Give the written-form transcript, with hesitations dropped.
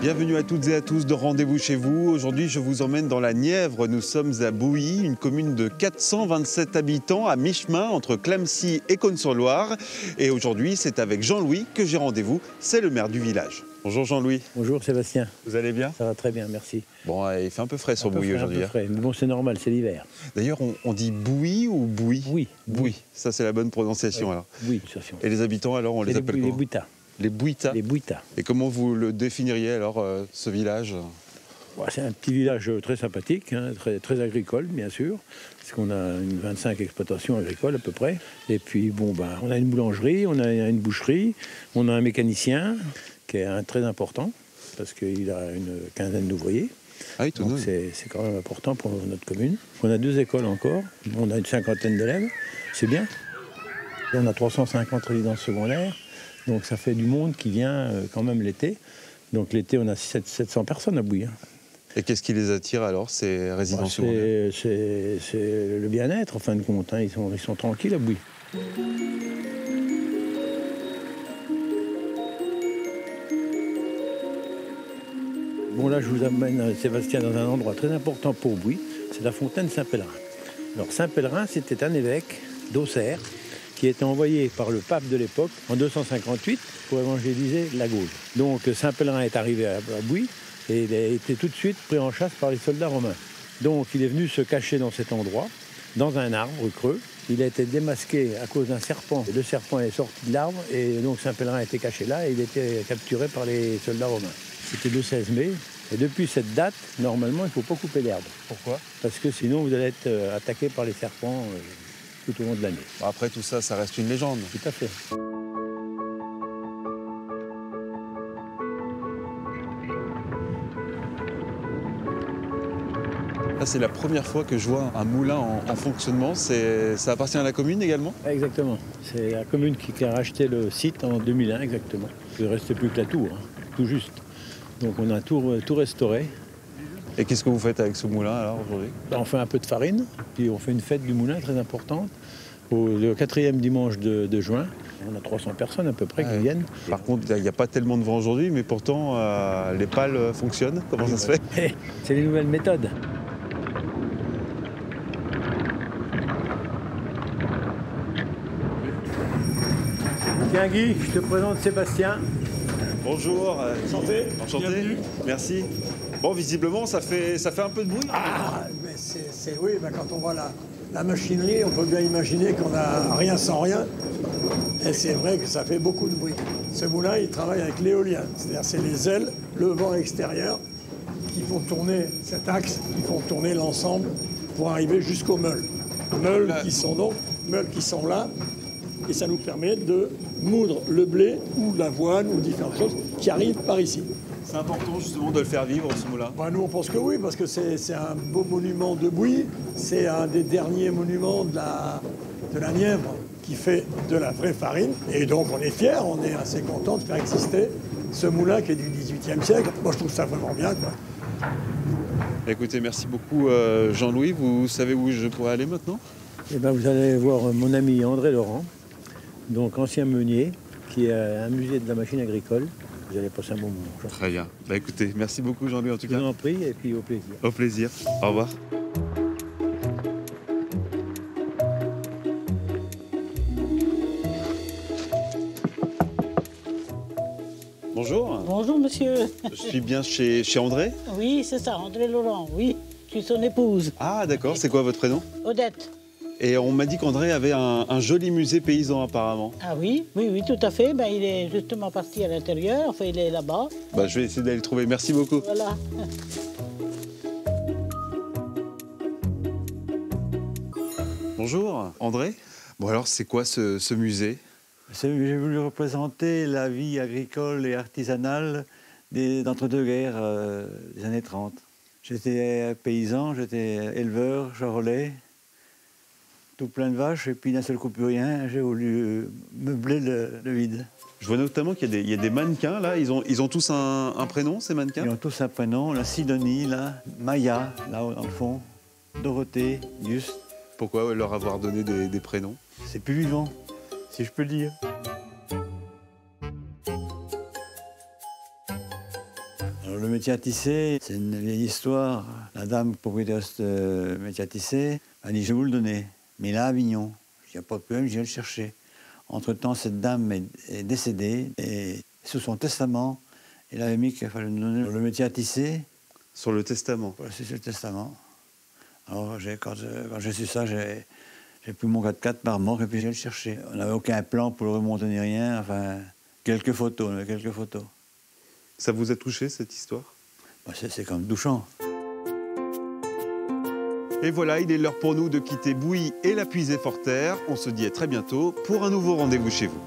Bienvenue à toutes et à tous de Rendez-vous chez vous. Aujourd'hui, je vous emmène dans la Nièvre. Nous sommes à Bouilly, une commune de 427 habitants à mi-chemin entre Clamecy et Cosne-sur-Loire. Et aujourd'hui, c'est avec Jean-Louis que j'ai rendez-vous. C'est le maire du village. Bonjour Jean-Louis. Bonjour Sébastien. Vous allez bien? Ça va très bien, merci. Bon, il fait un peu frais sur Bouilly aujourd'hui. Un peu frais, mais bon, c'est normal, c'est l'hiver. D'ailleurs, on dit Bouilly ou Bouilly? Oui. Bouilly, ça c'est la bonne prononciation Oui. alors. Oui, et les habitants alors, on les appelle comment? Les Bouitas. Les Bouitas. Les Bouitas. Et comment vous le définiriez alors, ce village? C'est un petit village très sympathique, hein, très agricole bien sûr, parce qu'on a 25 exploitations agricoles à peu près. Et puis on a une boulangerie, on a une boucherie, on a un mécanicien qui est très important, parce qu'il a une quinzaine d'ouvriers. Ah oui, donc c'est quand même important pour notre commune. On a 2 écoles encore, on a une 50aine d'élèves, c'est bien. On a 350 résidences secondaires, donc ça fait du monde qui vient quand même l'été. Donc l'été, on a 700 personnes à Bouilly. Et qu'est-ce qui les attire alors, ces résidences secondaires? C'est le bien-être, en fin de compte. Hein. Ils sont tranquilles à Bouilly. Bon, là, je vous amène, Sébastien, dans un endroit très important pour Bouilly. C'est la fontaine Saint-Pèlerin. Alors, Saint-Pèlerin, c'était un évêque d'Auxerre qui était envoyé par le pape de l'époque, en 258, pour évangéliser la Gaule. Donc, Saint-Pèlerin est arrivé à Bouilly. Et il a été tout de suite pris en chasse par les soldats romains. Donc il est venu se cacher dans cet endroit, dans un arbre creux. Il a été démasqué à cause d'un serpent. Le serpent est sorti de l'arbre et donc Saint-Pèlerin a été caché là et il a été capturé par les soldats romains. C'était le 16 mai. Et depuis cette date, normalement, il ne faut pas couper l'herbe. Pourquoi? Parce que sinon, vous allez être attaqué par les serpents tout au long de l'année. Après tout ça, ça reste une légende. Tout à fait. Là, c'est la première fois que je vois un moulin en fonctionnement. Ça appartient à la commune également? Exactement. C'est la commune qui a racheté le site en 2001, exactement. Il ne restait plus que la tour, tout juste. Donc on a tout restauré. Et qu'est-ce que vous faites avec ce moulin alors aujourd'hui? On fait un peu de farine, puis on fait une fête du moulin très importante. Le 4e dimanche de juin, on a 300 personnes à peu près qui viennent. Par contre, il n'y a pas tellement de vent aujourd'hui, mais pourtant les pales fonctionnent. Comment ça se fait? C'est les nouvelles méthodes. Tiens Guy, je te présente Sébastien. Bonjour. Enchanté. Enchanté. Bienvenue. Merci. Bon, visiblement, ça fait un peu de bruit. Ah, mais oui, quand on voit la machinerie, on peut bien imaginer qu'on n'a rien sans rien. Et c'est vrai que ça fait beaucoup de bruit. Ce moulin, il travaille avec l'éolien. C'est-à-dire c'est les ailes, le vent extérieur qui font tourner cet axe, qui font tourner l'ensemble pour arriver jusqu'aux meules. Meules qui sont là. Et ça nous permet de moudre le blé ou l'avoine ou différentes choses qui arrivent par ici. C'est important justement de le faire vivre, ce moulin. Nous, on pense que oui, parce que c'est un beau monument de Bouilly. C'est un des derniers monuments de la Nièvre qui fait de la vraie farine. Et donc, on est fiers, on est assez contents de faire exister ce moulin qui est du XVIIIe siècle. Moi, je trouve ça vraiment bien, quoi. Écoutez, merci beaucoup Jean-Louis. Vous savez où je pourrais aller maintenant? Eh bien, vous allez voir mon ami André Laurent, donc ancien meunier, qui a un musée de la machine agricole. Vous allez passer un bon moment. Très bien. Écoutez, merci beaucoup Jean-Louis en tout cas. Je vous en prie et puis au plaisir. Au plaisir. Au revoir. Bonjour. Bonjour monsieur. Je suis bien chez André? Oui, c'est ça, André Laurent, oui. Je suis son épouse, Ah d'accord, c'est quoi votre prénom? Odette. Et on m'a dit qu'André avait un joli musée paysan apparemment. Ah oui, tout à fait. Ben, il est justement parti à l'intérieur, enfin il est là-bas. Je vais essayer d'aller le trouver. Merci beaucoup. Voilà. Bonjour André. Bon alors c'est quoi ce musée? J'ai voulu représenter la vie agricole et artisanale d'entre-deux-guerres des années 30. J'étais paysan, j'étais éleveur, charolais, tout plein de vaches, et puis d'un seul coup plus rien, j'ai voulu meubler le vide. Je vois notamment qu'il y a des mannequins là, ils ont tous un prénom ces mannequins? Ils ont tous un prénom, la Sidonie, là, Maya, là dans le fond, Dorothée, Juste. Pourquoi leur avoir donné des prénoms? C'est plus vivant, si je peux le dire. Alors métier à tisser, c'est une vieille histoire. La dame propriétaire de métier à tisser a dit « je vais vous le donner ». Mais il est à Avignon. Il n'y a pas de problème, je viens le chercher. Entre-temps, cette dame est décédée et sous son testament, il avait mis qu'il fallait nous donner le métier à tisser. Sur le testament. Voilà, c'est sur le testament. Alors, quand j'ai su ça, j'ai pris mon 4x4 par mort et puis j'ai le cherché. On n'avait aucun plan pour le remonter ni rien. Enfin, quelques photos, mais quelques photos. Ça vous a touché, cette histoire? Bah, c'est comme touchant. Et voilà, il est l'heure pour nous de quitter Bouilly et la Puisée-Forterre. On se dit à très bientôt pour un nouveau rendez-vous chez vous.